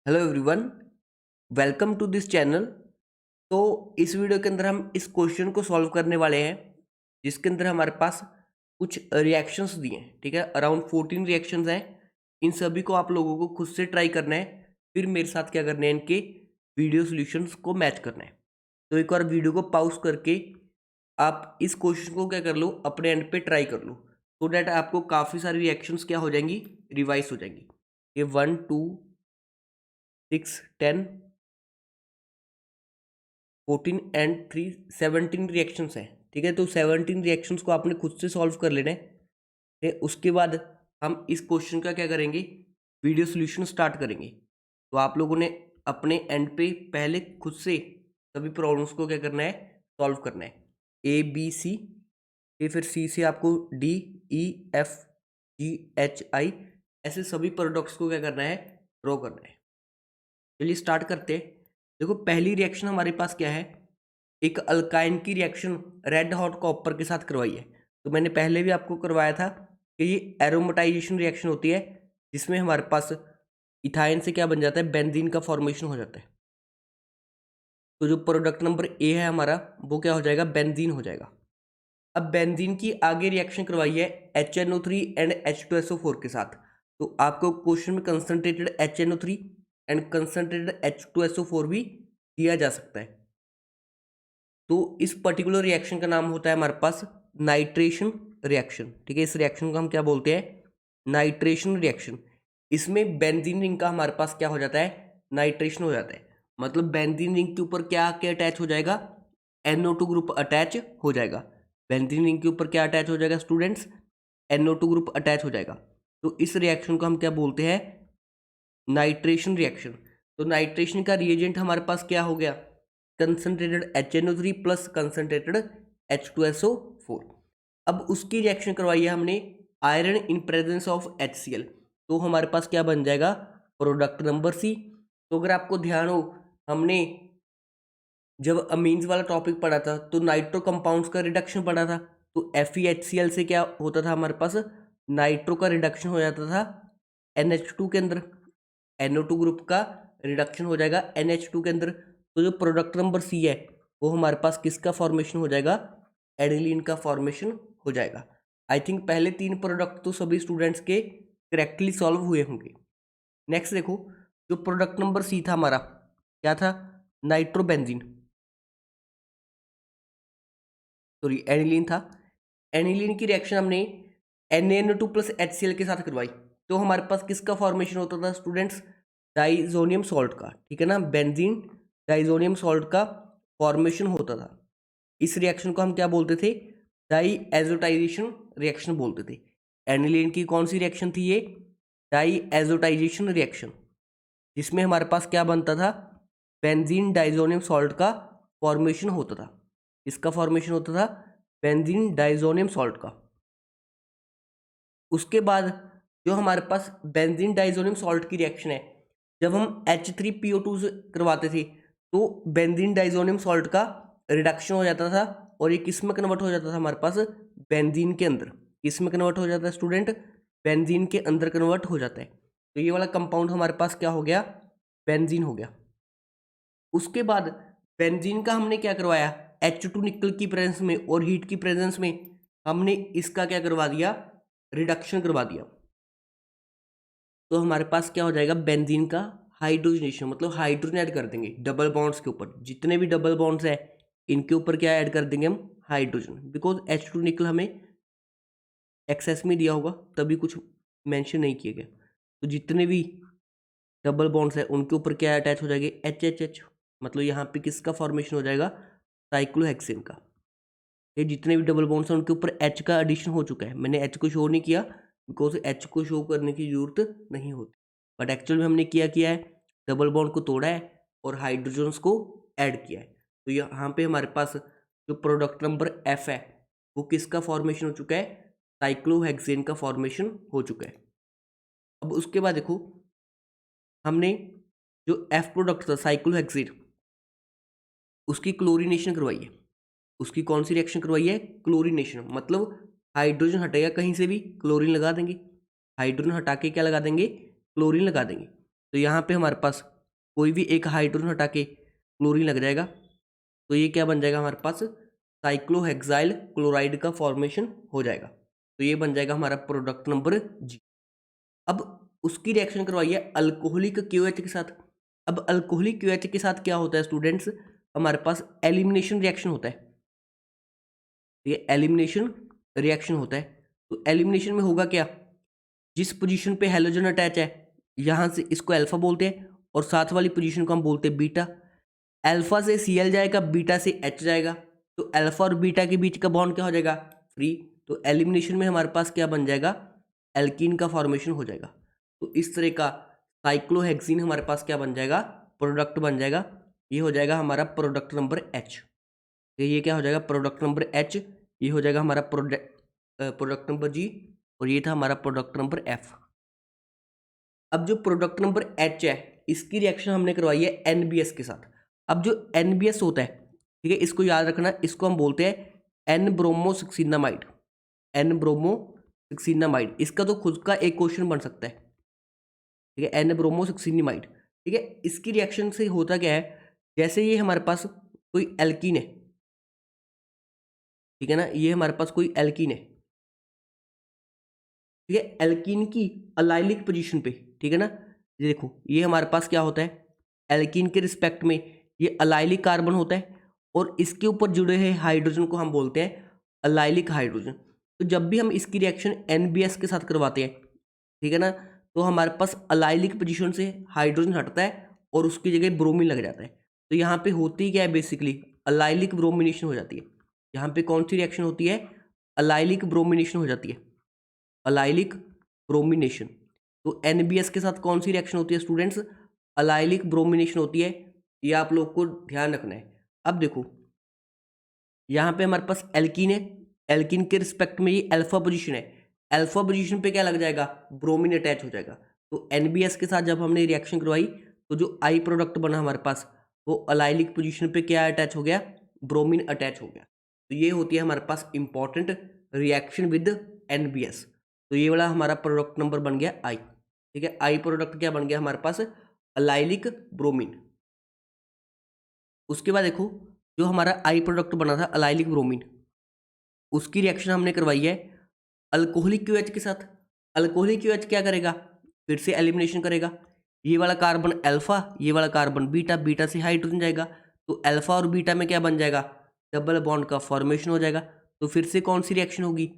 Hello everyone, welcome to this channel. तो इस video के अंदर हम इस क्वेश्चन को सॉल्व करने वाले हैं जिसके अंदर हमारे पास कुछ रिएक्शंस दिए हैं। ठीक है, अराउंड 14 रिएक्शंस हैं। इन सभी को आप लोगों को खुद से ट्राई करना है, फिर मेरे साथ क्या करना है, इनके वीडियो सॉल्यूशंस को मैच करना है। तो एक बार वीडियो को पॉज करके आप इस क्वेश्चन को क्या कर लो, अपने एंड पे ट्राई कर लो, सो डैट आपको काफ़ी सारी रिएक्शंस क्या हो जाएंगी, रिवाइज हो जाएंगी। ये 1 2 6 10 14 एंड 3 17 रिएक्शंस हैं। ठीक है, तो 17 रिएक्शंस को आपने खुद से सॉल्व कर लेना है। ठीक है, उसके बाद हम इस क्वेश्चन का क्या करेंगे, वीडियो सॉल्यूशन स्टार्ट करेंगे। तो आप लोगों ने अपने एंड पे पहले खुद से सभी प्रॉब्लम्स को क्या करना है, सॉल्व करना है। ए बी सी, फिर सी से आपको D E F G H I, ऐसे सभी प्रोडक्ट्स को क्या करना है, ड्रॉ करना है। चलिए स्टार्ट करते हैं। देखो, पहली रिएक्शन हमारे पास क्या है, एक अल्काइन की रिएक्शन रेड हॉट कॉपर के साथ करवाई है। तो मैंने पहले भी आपको करवाया था कि ये एरोमेटाइजेशन रिएक्शन होती है, जिसमें हमारे पास इथाइन से क्या बन जाता है, बेंजीन का फॉर्मेशन हो जाता है। तो जो प्रोडक्ट नंबर ए है हमारा, वो क्या हो जाएगा, बेंजीन हो जाएगा। अब बेंजीन की आगे रिएक्शन करवाई है HNO3 एंड H2SO4 के साथ। तो आपको क्वेश्चन में concentrated HNO3 and concentrated H2SO4 भी दिया जा सकता है। तो इस पर्टिकुलर रिएक्शन का नाम होता है हमारे पास नाइट्रेशन रिएक्शन। ठीक है, इस रिएक्शन को हम क्या बोलते हैं, नाइट्रेशन रिएक्शन। इसमें बेंजीन रिंग का हमारे पास क्या हो जाता है, नाइट्रेशन हो जाता है। मतलब बेंजीन रिंग के ऊपर क्या क्या अटैच हो जाएगा, NO2 ग्रुप अटैच हो जाएगा। बेंजीन रिंग के ऊपर क्या अटैच हो जाएगा स्टूडेंट्स, NO2 ग्रुप अटैच हो जाएगा। तो इस रिएक्शन को हम क्या बोलते हैं, नाइट्रेशन रिएक्शन। तो नाइट्रेशन का रिएजेंट हमारे पास क्या हो गया, concentrated HNO3 plus concentrated H2SO4। अब उसकी रिएक्शन करवाई है हमने iron in presence of HCl। तो हमारे पास क्या बन जाएगा, प्रोडक्ट नंबर सी। तो अगर आपको ध्यान हो, हमने जब अमीन्स वाला टॉपिक पढ़ा था तो नाइट्रो कंपाउंड्स का रिडक्शन पढ़ा था। तो FeHCl से क्या होता था, हमारे पास नाइट्रो का रिडक्शन हो जाता था NH2 के अंदर। NO2 ग्रुप का रिडक्शन हो जाएगा NH2 के अंदर। तो जो प्रोडक्ट नंबर सी है, वो हमारे पास किसका फॉर्मेशन हो जाएगा, एडिलीन का फॉर्मेशन हो जाएगा। आई थिंक पहले 3 प्रोडक्ट तो सभी स्टूडेंट्स के करेक्टली सॉल्व हुए होंगे। नेक्स्ट देखो, जो प्रोडक्ट नंबर सी था हमारा, क्या था, नाइट्रोबेंजीन, सॉरी एनिलीन था। एनिलीन की रिएक्शन हमने NaNO2 प्लस HCl के साथ करवाई। तो हमारे पास किसका फॉर्मेशन होता था स्टूडेंट्स, डाइजोनियम सॉल्ट का। ठीक है ना, बेंजीन डाइजोनियम सॉल्ट का फॉर्मेशन होता था। इस रिएक्शन को हम क्या बोलते थे, डाई एजोटाइजेशन रिएक्शन बोलते थे। एनिलीन की कौन सी रिएक्शन थी ये, डाई एजोटाइजेशन रिएक्शन, जिसमें हमारे पास क्या बनता था, बेंजीन डाइजोनियम सॉल्ट का फॉर्मेशन होता था। इसका फॉर्मेशन होता था बेंजीन डाइजोनियम सॉल्ट का। उसके बाद जो हमारे पास बेंजीन डाइजोनियम सॉल्ट की रिएक्शन है, जब हम H3PO2 से करवाते थे तो बेंजीन डाइजोनियम सॉल्ट का रिडक्शन हो जाता था और ये किस में कन्वर्ट हो जाता था, हमारे पास बेंजीन के अंदर। किस में कन्वर्ट हो जाता है स्टूडेंट, बेंजीन के अंदर कन्वर्ट हो जाता है। तो ये वाला कंपाउंड हमारे पास क्या हो गया, बेंजीन हो गया। उसके बाद बेंजीन का हमने क्या करवाया, H2 निकल की प्रेजेंस में और हीट की प्रेजेंस में हमने इसका क्या करवा दिया, रिडक्शन करवा दिया। तो हमारे पास क्या हो जाएगा, बेंजीन का हाइड्रोजनेशन, मतलब हाइड्रोजन ऐड कर देंगे डबल बॉन्ड्स के ऊपर। जितने भी डबल बॉन्ड्स है इनके ऊपर क्या ऐड कर देंगे हम, हाइड्रोजन। बिकॉज H2 निकल हमें एक्सेस में दिया होगा, तभी कुछ मेंशन नहीं किया गया। तो जितने भी डबल बॉन्ड्स है उनके ऊपर क्या अटैच हो जाएंगे, HHH। मतलब यहाँ पे किसका फॉर्मेशन हो जाएगा, साइक्लोहेक्सेन का। ये जितने भी डबल बॉन्ड्स हैं उनके ऊपर H का एडिशन हो चुका है। मैंने H को शो नहीं किया बिकॉज H को शो करने की जरूरत नहीं होती, बट एक्चुअल में हमने किया है, डबल बॉन्ड को तोड़ा है और हाइड्रोजन्स को ऐड किया है। तो यहाँ पे हमारे पास जो प्रोडक्ट नंबर F है, वो किसका फॉर्मेशन हो चुका है, साइक्लोहेक्सेन का फॉर्मेशन हो चुका है। अब उसके बाद देखो, हमने जो F प्रोडक्ट था साइक्लोहेक्सेन, उसकी क्लोरीनेशन करवाई है। उसकी कौन सी रिएक्शन करवाई है, क्लोरीनेशन। मतलब हाइड्रोजन हटेगा कहीं से भी, क्लोरीन लगा देंगे। हाइड्रोजन हटा के क्या लगा देंगे, क्लोरीन लगा देंगे। तो यहाँ पे हमारे पास कोई भी एक हाइड्रोजन हटा के क्लोरीन लग जाएगा, तो ये क्या बन जाएगा हमारे पास, साइक्लोहेक्साइल क्लोराइड का फॉर्मेशन हो जाएगा। तो ये बन जाएगा हमारा प्रोडक्ट नंबर जी। अब उसकी रिएक्शन करवाइए अल्कोहलिक क्यूएच के साथ। अब अल्कोहलिक क्यूएच के साथ क्या होता है स्टूडेंट्स, हमारे पास एलिमिनेशन रिएक्शन होता है। ये एलिमिनेशन रिएक्शन होता है। तो एलिमिनेशन में होगा क्या, जिस पोजीशन पे हैलोजन अटैच है यहाँ से इसको अल्फा बोलते हैं और साथ वाली पोजीशन को हम बोलते हैं बीटा। अल्फा से Cl जाएगा, बीटा से H जाएगा, तो अल्फा और बीटा के बीच का बॉन्ड क्या हो जाएगा, फ्री। तो एलिमिनेशन में हमारे पास क्या बन जाएगा, एल्कीन का फॉर्मेशन हो जाएगा। तो इस तरह का साइक्लोहेक्सीन हमारे पास क्या बन जाएगा, प्रोडक्ट बन जाएगा। ये हो जाएगा हमारा प्रोडक्ट नंबर H। ये क्या हो जाएगा, प्रोडक्ट नंबर H। ये हो जाएगा हमारा प्रोडक्ट नंबर G, और ये था हमारा प्रोडक्ट नंबर F। अब जो प्रोडक्ट नंबर H है इसकी रिएक्शन हमने करवाई है NBS के साथ। अब जो NBS होता है, ठीक है, इसको याद रखना, इसको हम बोलते हैं एन ब्रोमोसक्सिनामाइड। एन ब्रोमोसक्सिनामाइड, इसका तो खुद का एक क्वेश्चन बन सकता है, ठीक है, एन ब्रोमोसक्सिनामाइड। ठीक है, इसकी रिएक्शन से होता क्या है, जैसे ये हमारे पास कोई एल्कीन है, ठीक है ना, ये हमारे पास कोई एल्कीन है, ठीक है, एल्कीन की अलाइलिक पोजीशन पे, ठीक है ना, ये देखो ये हमारे पास क्या होता है, एल्कीन के रिस्पेक्ट में ये अलाइलिक कार्बन होता है और इसके ऊपर जुड़े हुए हाइड्रोजन को हम बोलते हैं अलाइलिक हाइड्रोजन। तो जब भी हम इसकी रिएक्शन NBS के साथ करवाते हैं, ठीक है ना, तो हमारे पास अलाइलिक पोजीशन से हाइड्रोजन हटता है और उसकी जगह ब्रोमीन लग जाता है। तो यहाँ पे होती क्या है, बेसिकली अलाइलिक ब्रोमिनेशन हो जाती है। यहाँ पे कौन सी रिएक्शन होती है, अलाइलिक ब्रोमिनेशन हो जाती है, अलाइलिक ब्रोमिनेशन। तो NBS के साथ कौन सी रिएक्शन होती है स्टूडेंट्स, अलाइलिक ब्रोमिनेशन होती है। ये आप लोग को ध्यान रखना है। अब देखो यहाँ पे हमारे पास एल्कीन है, एल्कीन के रिस्पेक्ट में ये अल्फा पोजीशन है, अल्फा पोजीशन पे क्या लग जाएगा, ब्रोमीन अटैच हो जाएगा। तो NBS के साथ जब हमने रिएक्शन करवाई तो जो आई प्रोडक्ट बना हमारे पास वो अलाइलिक पोजीशन पे क्या अटैच हो गया, ब्रोमीन अटैच हो गया। तो ये होती है हमारे पास इंपॉर्टेंट रिएक्शन विद NBS। तो ये वाला हमारा प्रोडक्ट नंबर बन गया आई, ठीक है, आई प्रोडक्ट क्या बन गया हमारे पास, अलाइलिक ब्रोमीन। उसके बाद देखो जो हमारा आई प्रोडक्ट बना था अलाइलिक ब्रोमीन, उसकी रिएक्शन हमने करवाई है अल्कोहलिक क्यूएच के साथ। अल्कोहलिक क्यूएच क्या करेगा, फिर से एलिमिनेशन करेगा, ये वाला कार्बन अल्फा, ये वाला कार्बन बीटा, बीटा से हाइड्रोजन जाएगा, तो अल्फा और बीटा में क्या बन जाएगा, डबल बॉन्ड का फॉर्मेशन हो जाएगा। तो फिर से कौन सी रिएक्शन होगी,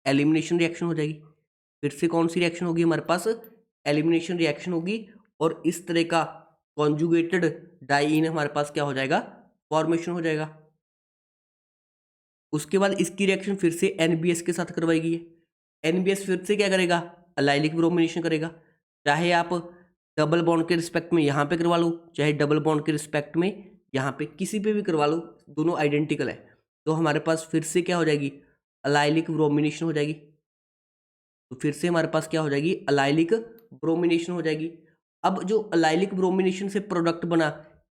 एलिमिनेशन रिएक्शन हो जाएगी। फिर से कौन सी रिएक्शन होगी हमारे पास, एलिमिनेशन रिएक्शन होगी, और इस तरह का कॉन्जुगेटेड डाइईन हमारे पास क्या हो जाएगा, फॉर्मेशन हो जाएगा। उसके बाद इसकी रिएक्शन फिर से NBS के साथ करवाई गई है। NBS फिर से क्या करेगा, अलाइलिक ब्रोमिनेशन करेगा। चाहे आप डबल बॉन्ड के रिस्पेक्ट में यहाँ पे करवा लो, चाहे डबल बॉन्ड के रिस्पेक्ट में यहाँ पे किसी पे भी करवा लो, दोनों आइडेंटिकल है। तो हमारे पास फिर से क्या हो जाएगी, अलाइलिक ब्रोमिनेशन हो जाएगी। तो फिर से हमारे पास क्या हो जाएगी, अलाइलिक ब्रोमिनेशन हो जाएगी। अब जो अलाइलिक ब्रोमिनेशन से प्रोडक्ट बना,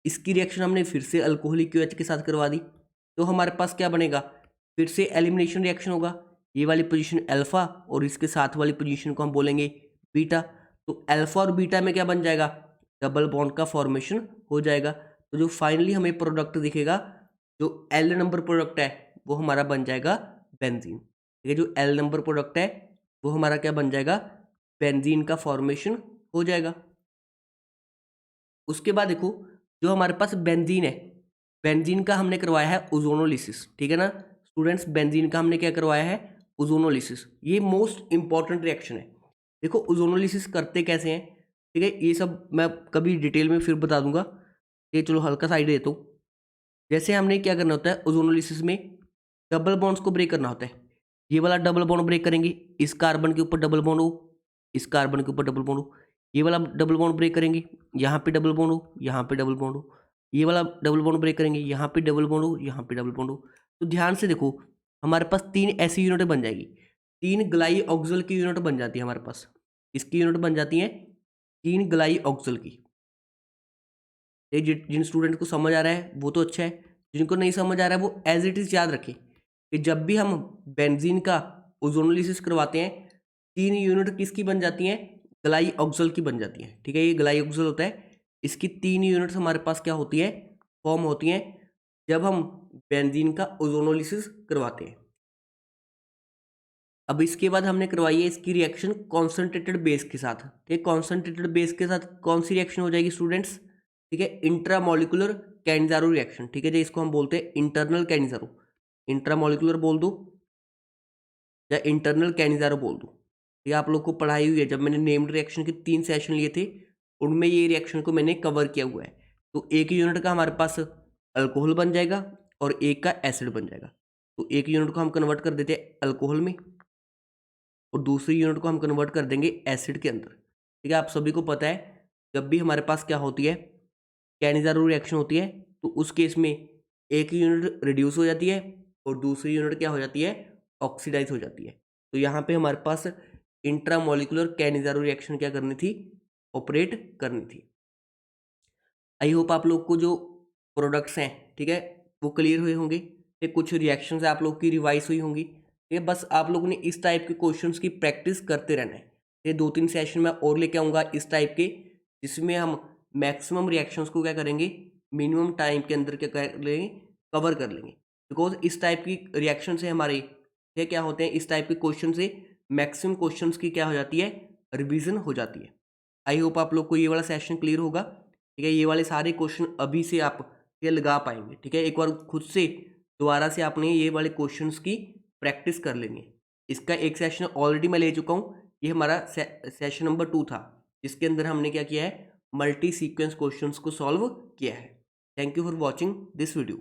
इसकी रिएक्शन हमने फिर से अल्कोहलिक क्यूएच के साथ करवा दी। तो हमारे पास क्या बनेगा, फिर से एलिमिनेशन रिएक्शन होगा। ये वाली पोजीशन अल्फा और इसके साथ वाली पोजीशन को हम बोलेंगे बीटा। तो अल्फा और बीटा में क्या बन जाएगा, डबल बॉन्ड का फॉर्मेशन हो जाएगा। तो जो फाइनली हमें प्रोडक्ट दिखेगा, जो L नंबर प्रोडक्ट है वो हमारा बन जाएगा बेंजीन। ठीक है, जो L नंबर प्रोडक्ट है वो हमारा क्या बन जाएगा, बेंजीन का फॉर्मेशन हो जाएगा। उसके बाद देखो जो हमारे पास बेंजीन है, बेंजीन का हमने करवाया है ओजोनोलिसिस। ठीक है ना स्टूडेंट्स, बेंजीन का हमने क्या करवाया है, ओजोनोलिसिस। ये मोस्ट इंपॉर्टेंट रिएक्शन है। देखो ओजोनोलिसिस करते कैसे हैं, ठीक है, ये सब मैं कभी डिटेल में फिर बता दूंगा। ये चलो हल्का सा आइडिया देता हूँ। जैसे हमने क्या करना होता है ओजोनोलिसिस में, डबल बॉन्ड्स को ब्रेक करना होता है। ये वाला डबल बॉन्ड ब्रेक करेंगे, इस कार्बन के ऊपर डबल बॉन्ड हो, इस कार्बन के ऊपर डबल बॉन्ड हो। ये वाला डबल बॉन्ड ब्रेक करेंगे, यहाँ पे डबल बॉन्ड हो, यहाँ पे डबल बॉन्ड हो। ये वाला डबल बॉन्ड ब्रेक करेंगे, यहाँ पे डबल बॉन्ड हो, यहाँ पे डबल बॉन्ड हो। तो ध्यान से देखो हमारे पास 3 ऐसी यूनिट बन जाएगी, 3 ग्लाई ऑक्सल की यूनिट बन जाती है हमारे पास। इसकी यूनिट बन जाती है 3 ग्लाई ऑक्सल की। ये जिन स्टूडेंट को समझ आ रहा है वो तो अच्छा है, जिनको नहीं समझ आ रहा है वो एज इट इज़ याद रखें कि जब भी हम बेंजीन का ओजोनोलिसिस करवाते हैं 3 यूनिट किसकी बन जाती हैं, ग्लाई ऑक्सल की बन जाती हैं। ठीक है, ये ग्लाई ऑक्सल होता है, इसकी 3 यूनिट्स हमारे पास क्या होती है, फॉर्म होती हैं जब हम बेंजीन का ओजोनोलिसिस करवाते हैं। अब इसके बाद हमने करवाई है इसकी रिएक्शन कॉन्सेंट्रेटेड बेस के साथ। ठीक है, कॉन्सेंट्रेटेड बेस के साथ कौन सी रिएक्शन हो जाएगी स्टूडेंट्स? ठीक है, इंट्रामोलिकुलर कैनिजारो रिएक्शन। ठीक है जी, इसको हम बोलते हैं इंटरनल कैनिजारो, इंट्रामोलिकुलर बोल दो या इंटरनल कैनिजारो बोल दो। ये आप लोग को पढ़ाई हुई है, जब मैंने नेम्ड रिएक्शन के 3 सेशन लिए थे उनमें ये रिएक्शन को मैंने कवर किया हुआ है। तो एक यूनिट का हमारे पास अल्कोहल बन जाएगा और एक का एसिड बन जाएगा। तो एक यूनिट को हम कन्वर्ट कर देते हैं अल्कोहल में और दूसरी यूनिट को हम कन्वर्ट कर देंगे एसिड के अंदर। ठीक है, आप सभी को पता है जब भी हमारे पास क्या होती है, कैनिजारो रिएक्शन होती है, तो उस केस में एक यूनिट रिड्यूस हो जाती है और दूसरी यूनिट क्या हो जाती है, ऑक्सीडाइज हो जाती है। तो यहाँ पे हमारे पास इंट्रामोलिकुलर कैनिजारो रिएक्शन क्या करनी थी, ऑपरेट करनी थी। आई होप आप लोग को जो प्रोडक्ट्स हैं, ठीक है, वो क्लियर हुए होंगे। ये कुछ रिएक्शंस आप लोग की रिवाइज हुई होंगी। ये बस आप लोगों ने इस टाइप के क्वेश्चंस की प्रैक्टिस करते रहना है। ये 2-3 सेशन में और लेके आऊँगा इस टाइप के, जिसमें हम मैक्सिमम रिएक्शंस को क्या करेंगे, मिनिमम टाइम के अंदर क्या कर लेंगे, कवर कर लेंगे। बिकॉज इस टाइप की रिएक्शन से हमारे ये क्या होते हैं, इस टाइप के क्वेश्चन से मैक्सिमम क्वेश्चंस की क्या हो जाती है, रिविजन हो जाती है। आई होप आप लोग को ये वाला सेशन क्लियर होगा। ठीक है, ये वाले सारे क्वेश्चन अभी से आप ये लगा पाएंगे। ठीक है, एक बार खुद से दोबारा से आपने ये वाले क्वेश्चंस की प्रैक्टिस कर लेनी है। इसका एक सेशन ऑलरेडी मैं ले चुका हूँ, ये हमारा सेशन नंबर 2 था, जिसके अंदर हमने क्या किया है, मल्टी सीक्वेंस क्वेश्चंस को सॉल्व किया है। Thank you for watching this video.